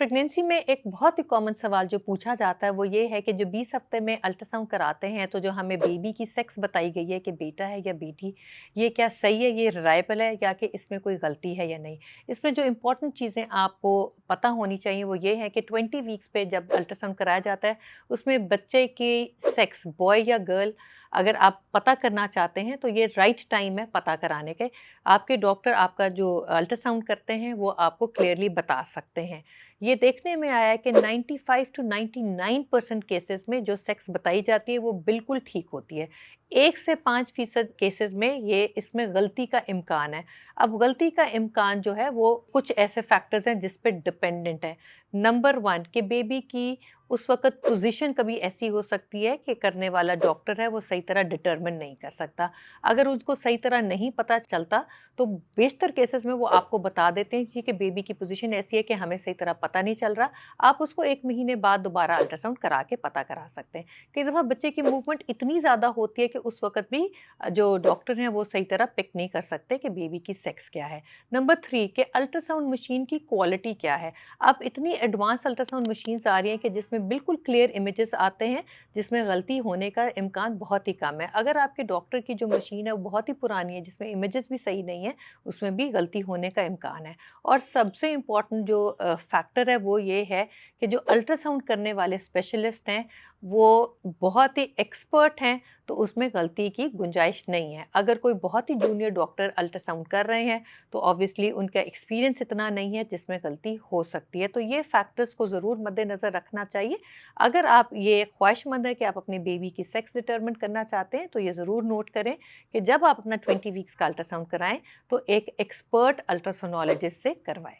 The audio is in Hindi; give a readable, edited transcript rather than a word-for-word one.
प्रेगनेंसी में एक बहुत ही कॉमन सवाल जो पूछा जाता है वो ये है कि जो 20 हफ्ते में अल्ट्रासाउंड कराते हैं तो जो हमें बेबी की सेक्स बताई गई है कि बेटा है या बेटी, ये क्या सही है, ये रिलायबल है या कि इसमें कोई गलती है या नहीं। इसमें जो इम्पोर्टेंट चीज़ें आपको पता होनी चाहिए वो ये है कि 20 वीक्स पे जब अल्ट्रासाउंड कराया जाता है उसमें बच्चे की सेक्स बॉय या गर्ल अगर आप पता करना चाहते हैं तो ये राइट टाइम है पता कराने के। आपके डॉक्टर आपका जो अल्ट्रासाउंड करते हैं वो आपको क्लियरली बता सकते हैं। ये देखने में आया है कि 95 टू 99% केसेस में जो सेक्स बताई जाती है वो बिल्कुल ठीक होती है। 1 से 5% केसेस में ये इसमें गलती का इम्कान है। अब गलती का इम्कान जो है वो कुछ ऐसे फैक्टर्स हैं जिस पे डिपेंडेंट है। नंबर 1 कि बेबी की उस वक़्त पोज़ीशन कभी ऐसी हो सकती है कि करने वाला डॉक्टर है वो सही तरह डिटरमिन नहीं कर सकता। अगर उसको सही तरह नहीं पता चलता तो बेशतर केसेस में वो आपको बता देते हैं जी कि बेबी की पोजीशन ऐसी है कि हमें सही तरह पता नहीं चल रहा। आप उसको 1 महीने बाद दोबारा अल्ट्रासाउंड करा के पता करा सकते हैं। कई दफ़ा बच्चे की मूवमेंट इतनी ज़्यादा होती है कि उस वक़्त भी जो डॉक्टर हैं वो सही तरह पिक नहीं कर सकते कि बेबी की सेक्स क्या है। नंबर 3 कि अल्ट्रासाउंड मशीन की क्वालिटी क्या है। अब इतनी एडवांस अल्ट्रासाउंड मशीन्स आ रही हैं कि जिसमें बिल्कुल क्लियर इमेजेस आते हैं, जिसमें गलती होने का इम्कान बहुत ही कम है। अगर आपके डॉक्टर की जो मशीन है वो बहुत ही पुरानी है, जिसमें इमेजेस भी सही नहीं है, उसमें भी गलती होने का इम्कान है। और सबसे इम्पॉर्टेंट जो फैक्टर है वो ये है कि जो अल्ट्रासाउंड करने वाले स्पेशलिस्ट हैं वो बहुत ही एक्सपर्ट हैं, तो उसमें गलती की गुंजाइश नहीं है। अगर कोई बहुत ही जूनियर डॉक्टर अल्ट्रासाउंड कर रहे हैं तो ऑब्वियसली उनका एक्सपीरियंस इतना नहीं है जिसमें गलती हो सकती है। तो ये फैक्टर्स को ज़रूर मद्देनज़र रखना चाहिए। अगर आप ये ख्वाहिशमंद है कि आप अपनी बेबी की सेक्स डिटरमिन करना चाहते हैं तो ये ज़रूर नोट करें कि जब आप अपना 20 वीक्स का अल्ट्रासाउंड कराएं तो एक एक्सपर्ट अल्ट्रासोनोलॉजिस्ट से करवाएं।